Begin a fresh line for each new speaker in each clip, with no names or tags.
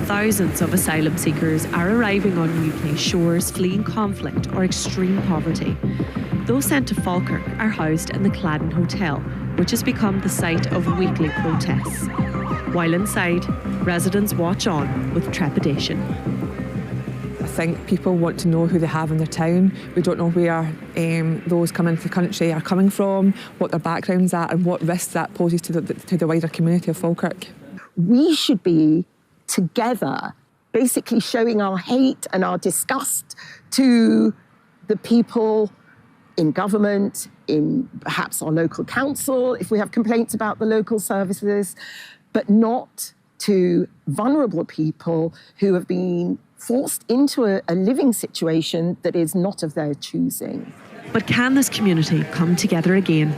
Thousands of asylum seekers are arriving on UK shores fleeing conflict or extreme poverty. Those sent to Falkirk are housed in the Cladden Hotel, which has become the site of weekly protests. While inside, residents watch on with trepidation.
I think people want to know who they have in their town. We don't know where those coming into the country are coming from, what their backgrounds are, and what risks that poses to the wider community of Falkirk.
We should be together, basically showing our hate and our disgust to the people in government, in perhaps our local council, if we have complaints about the local services, but not to vulnerable people who have been forced into a living situation that is not of their choosing.
But can this community come together again?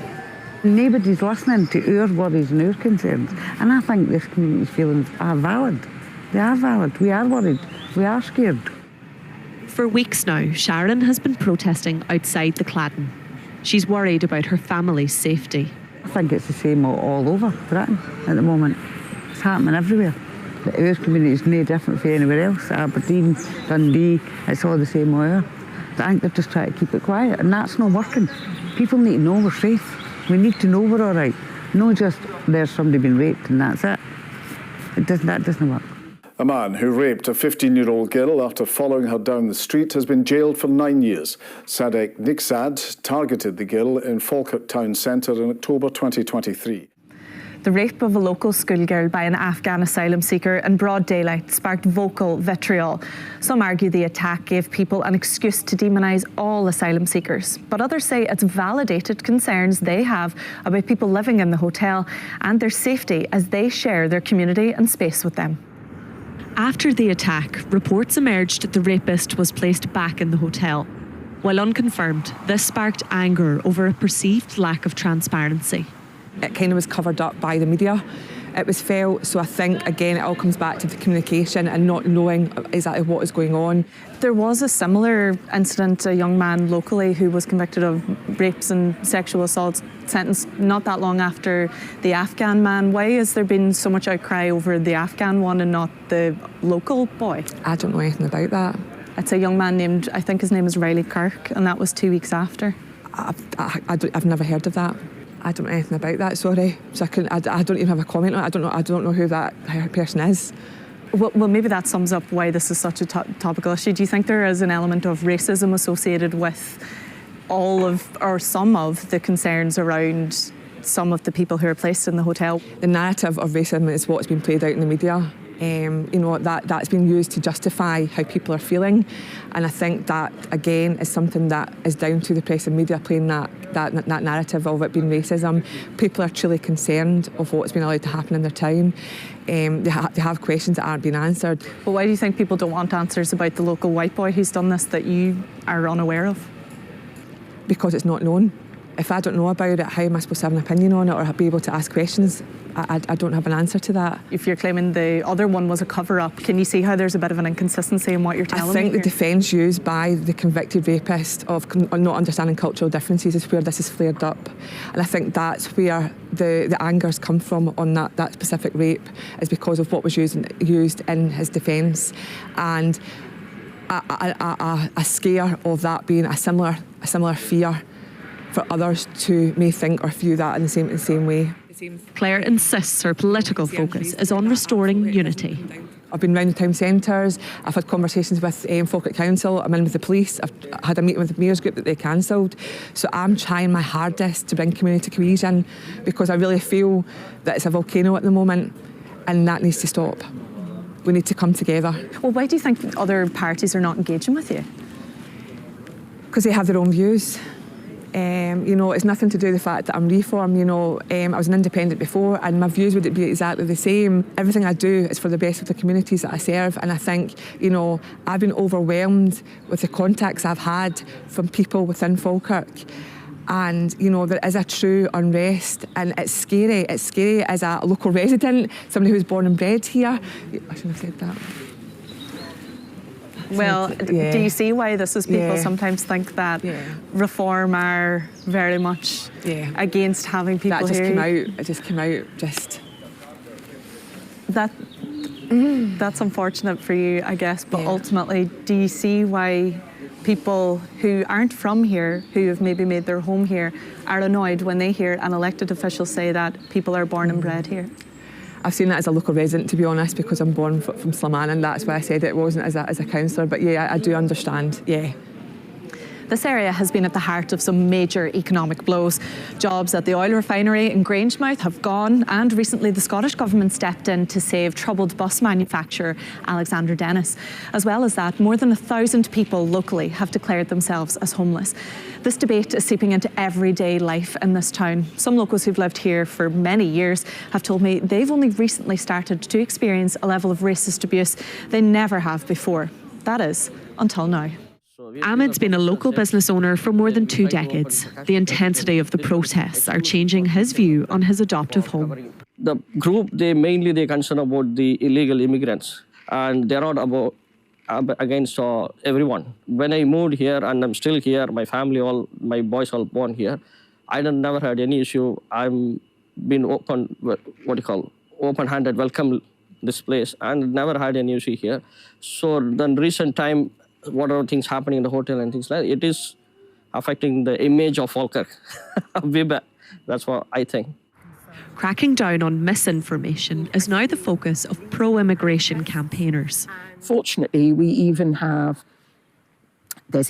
Nobody's listening to our worries and our concerns, and I think this community's feelings are valid. They are valid. We are worried. We are scared.
For weeks now, Sharon has been protesting outside the Cladden. She's worried about her family's safety.
I think it's the same all over Britain at the moment. It's happening everywhere. Our community is no different from anywhere else. Aberdeen, Dundee, it's all the same way. I think they're just trying to keep it quiet, and that's not working. People need to know we're safe. We need to know we're all right. Not just there's somebody been raped and that's it. That doesn't work.
A man who raped a 15-year-old girl after following her down the street has been jailed for 9 years. Sadek Niksad targeted the girl in Falkirk town centre in October 2023.
The rape of a local schoolgirl by an Afghan asylum seeker in broad daylight sparked vocal vitriol. Some argue the attack gave people an excuse to demonise all asylum seekers, but others say it's validated concerns they have about people living in the hotel and their safety as they share their community and space with them.
After the attack, reports emerged that the rapist was placed back in the hotel. While unconfirmed, this sparked anger over a perceived lack of transparency.
It kind of was covered up by the media. It was felt, so I think, again, it all comes back to the communication and not knowing exactly what is going on.
There was a similar incident, a young man locally who was convicted of rapes and sexual assaults, sentenced not that long after the Afghan man. Why has there been so much outcry over the Afghan one and not the local boy?
I don't know anything about that.
It's a young man named, I think his name is Riley Kirk, and that was 2 weeks after.
I've never heard of that. I don't know anything about that, sorry. So I don't even have a comment on it. I don't know who that person is.
Well, maybe that sums up why this is such a topical issue. Do you think there is an element of racism associated with all of, or some of, the concerns around some of the people who are placed in the hotel?
The narrative of racism is what's been played out in the media. That's been used to justify how people are feeling, and I think that again is something that is down to the press and media playing that narrative of it being racism. People are truly concerned of what's been allowed to happen in their town. They have questions that aren't being answered.
Well, why do you think people don't want answers about the local white boy who's done this that you are unaware of?
Because it's not known. If I don't know about it, how am I supposed to have an opinion on it or be able to ask questions? I don't have an answer to that.
If you're claiming the other one was a cover-up, can you see how there's a bit of an inconsistency in what you're telling me?
I think the defence used by the convicted rapist of not understanding cultural differences is where this has flared up. And I think that's where the anger's come from on that specific rape, is because of what was used in his defence. And a scare of that being a similar fear for others to may think or view that in the same way.
Claire insists her political focus is on restoring unity.
I've been round the town centres, I've had conversations with Falkirk Council, I'm in with the police, I've had a meeting with the Mayor's group that they cancelled. So I'm trying my hardest to bring community cohesion, because I really feel that it's a volcano at the moment and that needs to stop. We need to come together.
Well, why do you think other parties are not engaging with you?
Because they have their own views. It's nothing to do with the fact that I'm reform. I was an independent before and my views would be exactly the same. Everything I do is for the best of the communities that I serve, and I think, I've been overwhelmed with the contacts I've had from people within Falkirk. And, there is a true unrest, and it's scary. It's scary as a local resident, somebody who's born and bred here. I shouldn't have said that.
Well, yeah. Do you see why this is people sometimes think that reform are very much against having people
that just
here?
It just came out.
That's unfortunate for you, I guess, but ultimately, do you see why people who aren't from here, who have maybe made their home here, are annoyed when they hear an elected official say that people are born and bred here?
I've seen that as a local resident, to be honest, because I'm born from Slamana, and that's why I said it wasn't as a councillor. But yeah, I do understand, yeah.
This area has been at the heart of some major economic blows. Jobs at the oil refinery in Grangemouth have gone, and recently the Scottish Government stepped in to save troubled bus manufacturer Alexander Dennis. As well as that, more than 1,000 people locally have declared themselves as homeless. This debate is seeping into everyday life in this town. Some locals who've lived here for many years have told me they've only recently started to experience a level of racist abuse they never have before. That is, until now.
Ahmed's been a local business owner for more than 2 decades. The intensity of the protests are changing his view on his adoptive home.
The group, they concern about the illegal immigrants, and they're not against everyone. When I moved here, and I'm still here, my family, my boys all born here, I never had any issue. I'm been open-handed, welcome this place, and never had any issue here. So then recent time, what are things happening in the hotel and things like that, it is affecting the image of Falkirk. That's what I think.
Cracking down on misinformation is now the focus of pro-immigration campaigners.
Fortunately, there's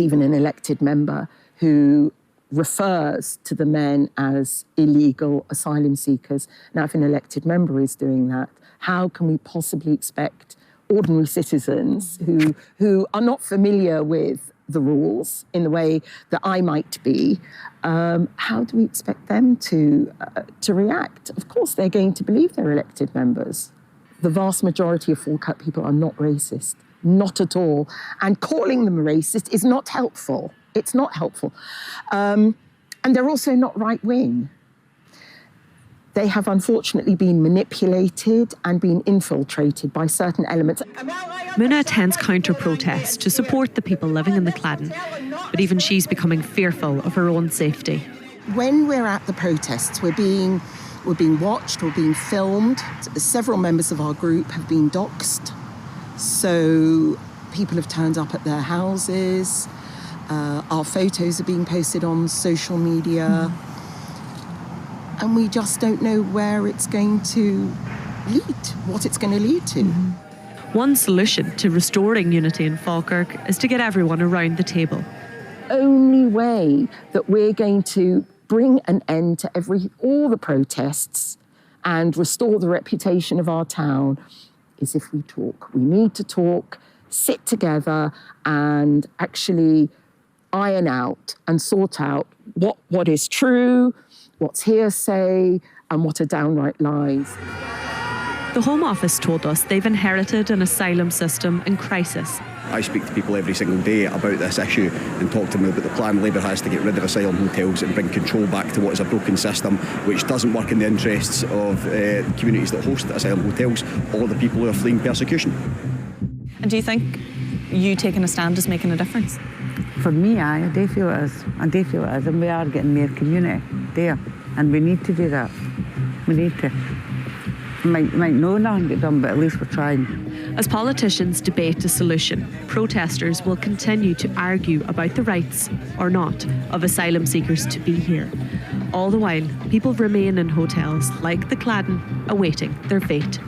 even an elected member who refers to the men as illegal asylum seekers. Now, if an elected member is doing that, how can we possibly expect ordinary citizens who are not familiar with the rules in the way that I might be, how do we expect them to react? Of course, they're going to believe they're elected members. The vast majority of Falkirk people are not racist, not at all. And calling them racist is not helpful. It's not helpful. And they're also not right-wing. They have unfortunately been manipulated and been infiltrated by certain elements.
Muna attends counter-protests to support the people living in the Cladden, but even she's becoming fearful of her own safety.
When we're at the protests, we're being watched, we're being filmed. Several members of our group have been doxxed. So people have turned up at their houses. Our photos are being posted on social media. And we just don't know where it's going to lead, what it's going to lead to.
One solution to restoring unity in Falkirk is to get everyone around the table.
Only way that we're going to bring an end to all the protests and restore the reputation of our town is if we talk. We need to talk, sit together and actually iron out and sort out what is true, what's hearsay, and what are downright lies.
The Home Office told us they've inherited an asylum system in crisis.
I speak to people every single day about this issue and talk to them about the plan Labour has to get rid of asylum hotels and bring control back to what is a broken system which doesn't work in the interests of communities that host asylum hotels or the people who are fleeing persecution.
And do you think you taking a stand is making a difference?
For me, I do feel it is. I do feel it is, and we are getting more community there, and we need to do that. We need to. Might know nothing get done, but at least we're trying.
As politicians debate a solution, protesters will continue to argue about the rights, or not, of asylum seekers to be here. All the while, people remain in hotels like the Cladden, awaiting their fate.